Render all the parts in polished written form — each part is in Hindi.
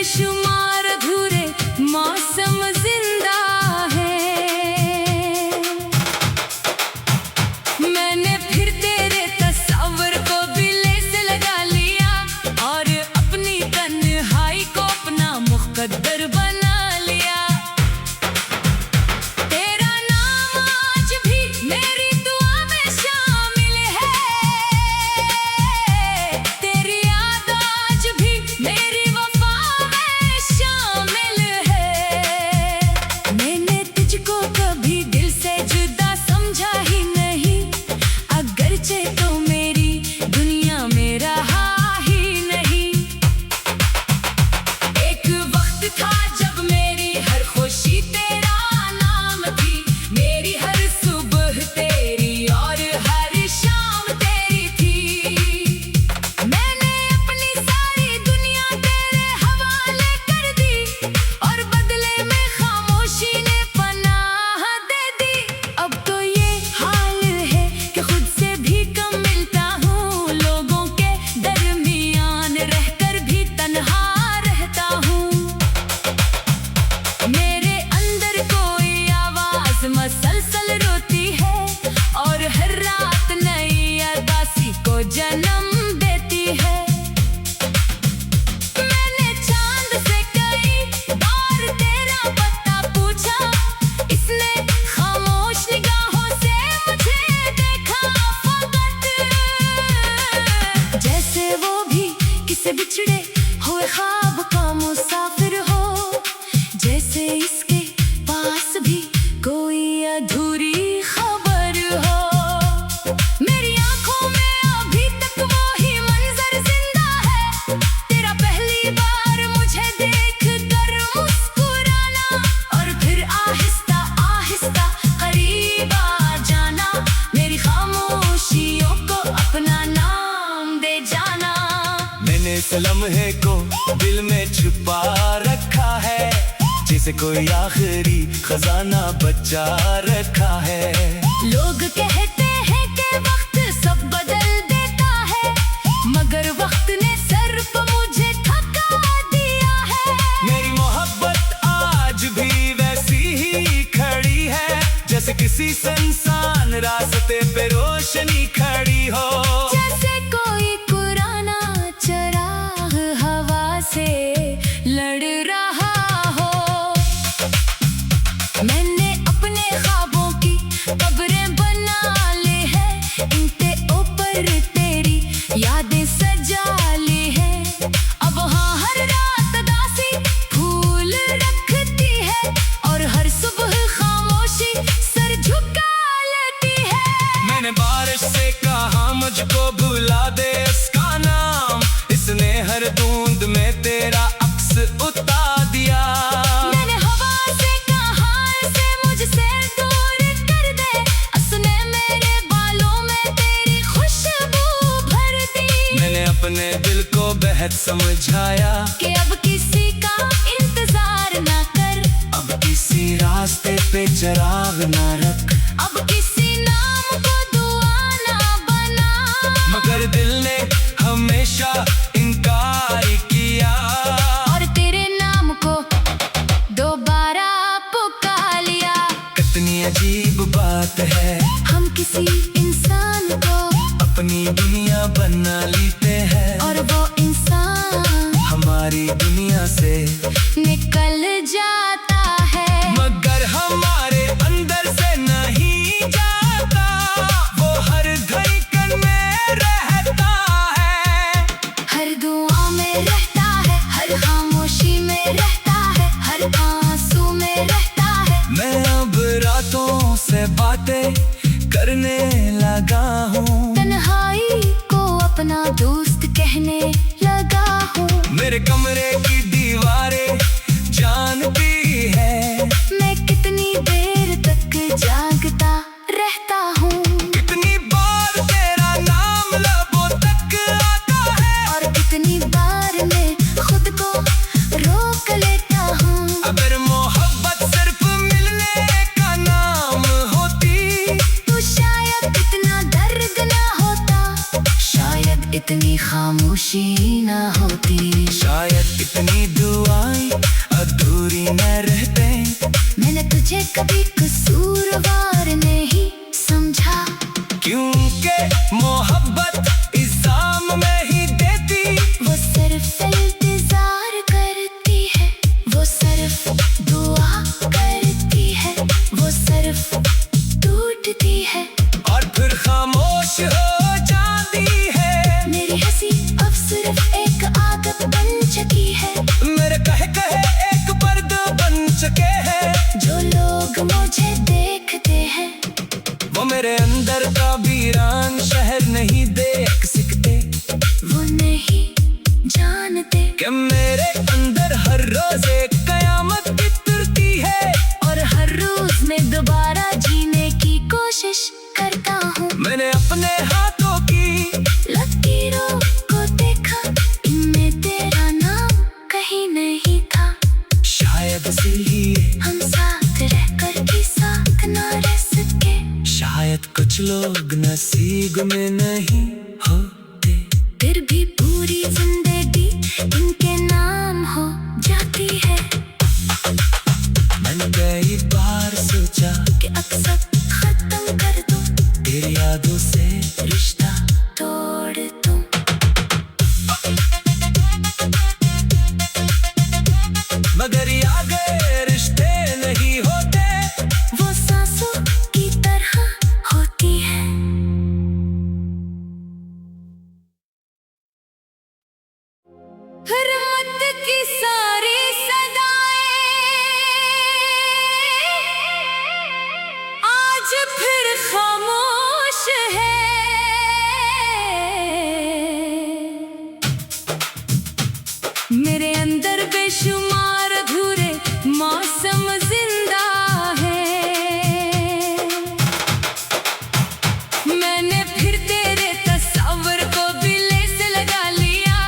बेशुमार अधूरे मौसम जिंदा है। मैंने फिर तेरे तस्वर को बिले से लगा लिया और अपनी तन्हाई को अपना मुक़द्दर बना लिया। तेरा नाम आज भी मेरी दुआ में शामिल है, तेरी याद आज भी मेरी वफा में शामिल है। मैंने तुझको कभी दिल से जुदा समझा ही नहीं, अगरचे तो मेरी दुनिया में रहा ही नहीं। एक वक्त था जब मेरी हर खुशी तेरा नाम थी, मेरी हर सुबह तेरी और हर शाम तेरी थी। मैंने अपनी सारी दुनिया तेरे हवाले कर दी और बदले में खामोशी ने पनाह दे दी। अब तो ये हाल है कि खुद से भी कम मिलता हूँ, लोगों के दरमियान रहकर भी तन्हा रहता हूँ। मेरे अंदर कोई आवाज मसलसल रोती है और हर रात नई अदासी को जन्म देती है। मैंने चांद से कई बार तेरा पता पूछा, इसने खामोश निगाहों से मुझे देखा फकत, जैसे वो भी किसी बिछड़े हुए ख्वाब का मुसाफिर हो, जैसे इसके पास भी कोई अधूरी खबर हो। मेरी आंखों में अभी तक वही मंजर जिंदा है, तेरा पहली बार मुझे देख कर मुस्कुराना और फिर आहिस्ता आहिस्ता करीब आ जाना, मेरी खामोशियों को अपना नाम दे जाना। मैंने इस लम्हे को दिल में छुपा रखा है, जैसे कोई आखिरी खजाना बचा रखा है। लोग कहते हैं कि वक्त सब बदल देता है, मगर वक्त ने सर पर मुझे थका दिया है। मेरी मोहब्बत आज भी वैसी ही खड़ी है, जैसे किसी सुनसान रास्ते पे रोशनी खड़ी हो। जैसे कोई पुराना चिराग हवा से लड़ रहा हो। मैंने अपने ख्वाबों की कब्रें बना ली है, इनके ऊपर तेरी यादें सजा ली है। अब हाँ हर रात दासी फूल रखती है और हर सुबह खामोशी सर झुका लेती है। मैंने बारिश से कहा मुझको भुला दे इसका नाम, इसने हर बूंद में तेरा अक्स उतार दिया। मैंने हवा से कहा इसे मुझसे दूर कर दे, उसने मेरे बालों में तेरी खुशबू भर दी। मैंने अपने दिल को बेहद समझाया कि अब किसी का इंतजार ना कर, अब किसी रास्ते पे चिराग ना रख, अब किसी नाम को दुआ ना बना। मगर दिल ने हमेशा इनकार किया। और तेरे नाम को दोबारा पुकार लिया। कितनी अजीब बात है, हम किसी इंसान को अपनी दुनिया बना लेते हैं और वो इंसान हमारी दुनिया से निकल जाता है। मगर हमारे अंदर से नहीं जाता, वो हर धड़कन में रहता है। हर दुआ में रहता है, हर खामोशी में रहता है, हर आंसू में रहता है। मैं अब रातों से बातें करने लगा हूँ, तन्हाई को अपना दोस्त कहने लगा हूँ। मेरे कमरे की दीवारें जानती है, मैं कितनी देर तक जागता रहता हूँ कितनी बार तेरा नाम लबों तक आता है, और कितनी बार मैं खुद को रोक लेता हूँ। अगर मोहब्बत सिर्फ मिलने का नाम होती तो शायद इतना दर्द ना होता, शायद इतनी खामोशी खामोशी न होती। शायद इतनी दुआएं अधूरी न रहते। मैंने तुझे कभी कसूरवार नहीं समझा, क्योंकि मोहब्बत इल्जाम में ही देती। वो सिर्फ इंतजार करती है, वो सिर्फ दुआ करती है, वो सिर्फ टूटती है और फिर खामोश हो जाती है। मेरी हंसी अब सिर्फ एक आदत बन चुकी है। मेरे कहे एक पर्दा बन चुके हैं। जो लोग मुझे देखते हैं वो मेरे अंदर का वीरान शहर नहीं देख सकते। वो नहीं जानते कि मेरे अंदर हर रोज एक कयामत बितरती है। और हर रोज मैं दोबारा जीने की कोशिश करता हूँ। मैंने अपने हाथों की लकीरों को देखा, इनमें तेरा नाम कहीं नहीं था। शायद इसीलिए हम साथ रहकर भी साथ ना रह सके। शायद कुछ लोग नसीब में नहीं होते। फिर भी पूरी जिंदगी इनके नाम हो जाती है। मैंने कई बार सोचा कि अब सब खत्म कर दूं, तेरी यादों से रिश्ता तोड़ दूं। मगर यादें रिश्ते नहीं होते। वो सांसों की तरह होती है। रहमत की सारी सदाएं आज फिर खामोश है। मेरे अंदर बेशुमार अधूरे मौसम जिंदा है। मैंने फिर तेरे तस्वर को दिले से लगा लिया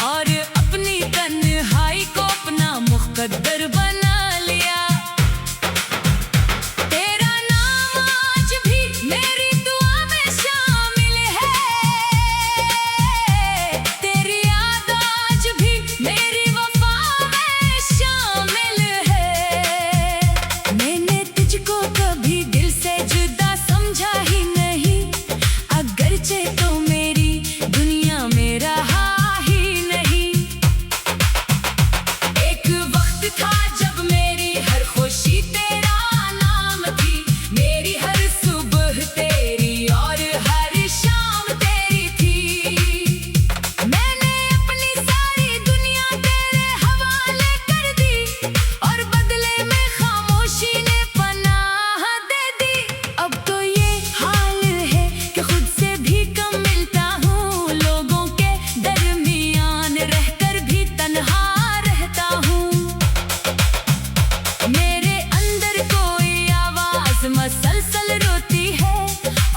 और अपनी तन्हाई को अपना मुक़द्दर बना लिया। तेरा नाम आज भी मेरी दुआ में शामिल है। तेरी याद आज भी मेरी वफा में शामिल है। मैंने तुझको कभी दिल से जुदा समझा ही नहीं, अगरचे तो मेरी दुनिया में रहा ही नहीं। एक वक्त था जब मेरी हर खुशी तेरा नाम थी। मेरी हर सुबह तेरी और हर शाम तेरी थी। मैंने अपनी सारी दुनिया तेरे हवाले कर दी और बदले में खामोशी ने पनाह दे दी। अब तो ये हाल है कि खुद से भी कम मिलता हूँ। लोगों के दरमियान रहकर भी तन्हा रहता हूँ। मेरे अंदर कोई आवाज मसलसल रोती है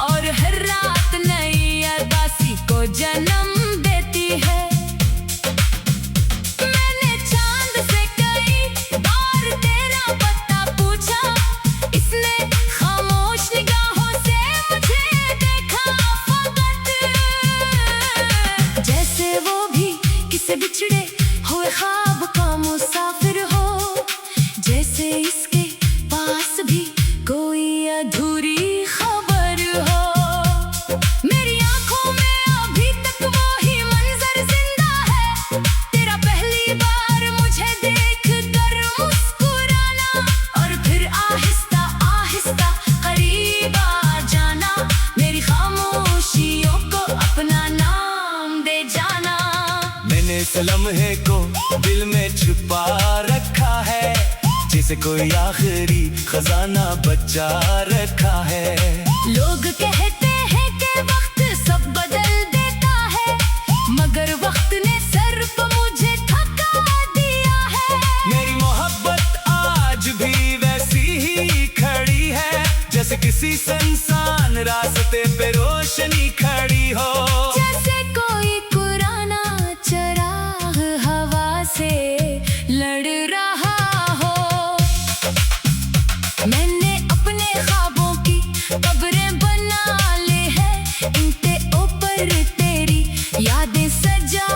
और हर रात नई उदासी को जन्म देती है। मैंने चांद से कई बार तेरा पता पूछा, इसने खामोश निगाहों से मुझे देखा फकत। जैसे वो भी किसी बिछड़े हुए ख्वाब का मुसाफिर हो, जैसे इसके पास भी कोई अधूरी खबर हो। मेरी आंखों में अभी तक वो ही मंजर जिंदा है, तेरा पहली बार मुझे देख कर मुस्कुराना और फिर आहिस्ता आहिस्ता करीब आ जाना। मेरी खामोशियों को अपना नाम दे जाना। मैंने इस लम्हे को दिल में छुपा रखा है, जैसे कोई आखिरी खजाना बचा रखा है। लोग कहते हैं कि वक्त सब बदल देता है, मगर वक्त ने सर पर मुझे थका दिया है। मेरी मोहब्बत आज भी वैसी ही खड़ी है, जैसे किसी सुनसान रास्ते पे रोशनी खड़ी हो। जैसे कोई पुराना चिराग हवा से लड़ रहा हो। मैंने अपने ख्वाबों की कब्रें बना ली है, इनके ऊपर तेरी यादें सजा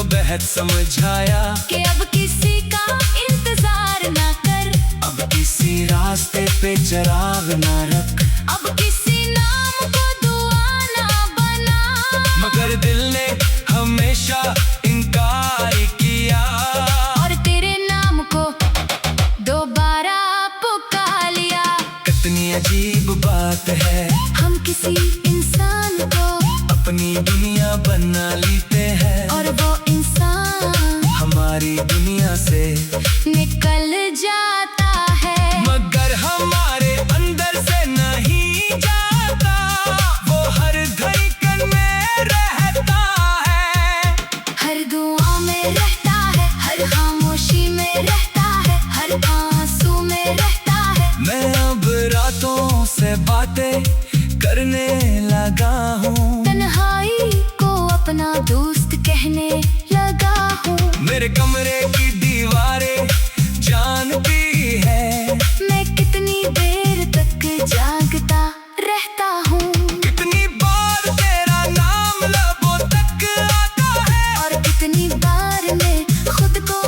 बेहद समझाया कि अब किसी का इंतजार ना कर, अब किसी रास्ते पे चिराग ना रख, अब किसी नाम को दुआ ना बना। मगर दिल ने हमेशा इनकार किया और तेरे नाम को दोबारा पुकार लिया। कितनी अजीब बात है, हम किसी इंसान को अपनी दुनिया बना लेते हैं और वो इंसान हमारी दुनिया से निकल जाता है। मगर हमारे अंदर से नहीं जाता, वो हर धड़कन में रहता है, हर दुआ में रहता है, हर खामोशी में रहता है, हर आंसू में रहता है। मैं अब रातों से बातें करने लगा हूँ, तन्हाई को अपना दोस्त कहने लगा हूँ। मेरे कमरे की दीवारें जानती है मैं कितनी देर तक जागता रहता हूँ, कितनी बार तेरा नाम लबों तक आता है, और कितनी बार मैं खुद को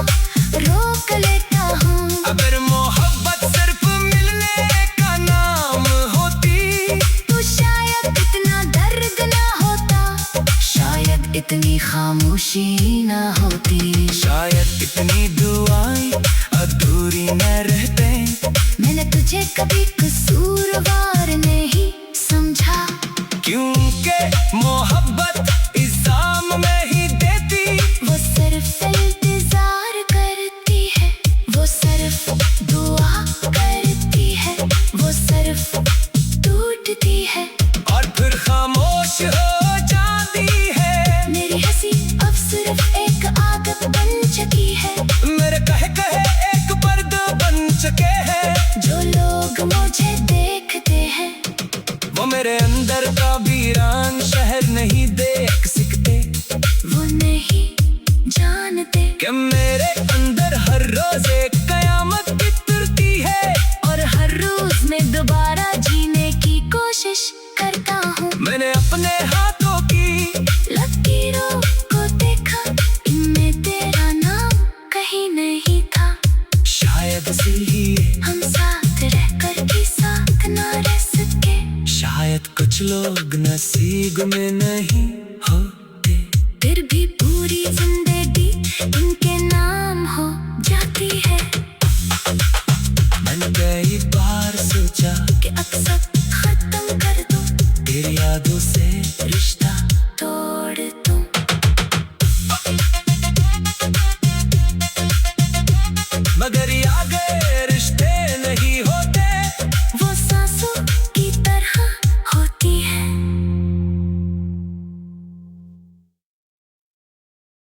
रोक लेता हूँ। अगर मोहब्बत सिर्फ मिलने का नाम होती तो शायद इतना दर्द ना होता, शायद इतनी खामोशी ना होती, शायद इतनी दुआएं अधूरी न रहते। मैंने तुझे कभी कसूरवार नहीं समझा, क्योंकि मोहब्बत इल्जाम में ही देती, वो सिर्फ इंतजार करती है, वो सिर्फ दुआ करती है, वो सिर्फ टूटती है और फिर खामोश हो जाती है। मेरी हंसी अब सिर्फ एक आदत बन चुकी है, मेरे कहे एक पर्द बन चुके हैं, जो लोग मुझे देखते हैं वो मेरे अंदर का वीरान शहर नहीं देख सकते, वो नहीं जानते कि मेरे अंदर हर रोज एक कयामत बितरती है, और हर रोज मैं दोबारा जीने की कोशिश करता हूँ। मैंने अपने हाथों की लकीरों को देखा, इनमें तेरा नाम कहीं नहीं था, शायद इसीलिए हम साथ रहकर भी साथ ना रह सके। शायद कुछ लोग नसीब में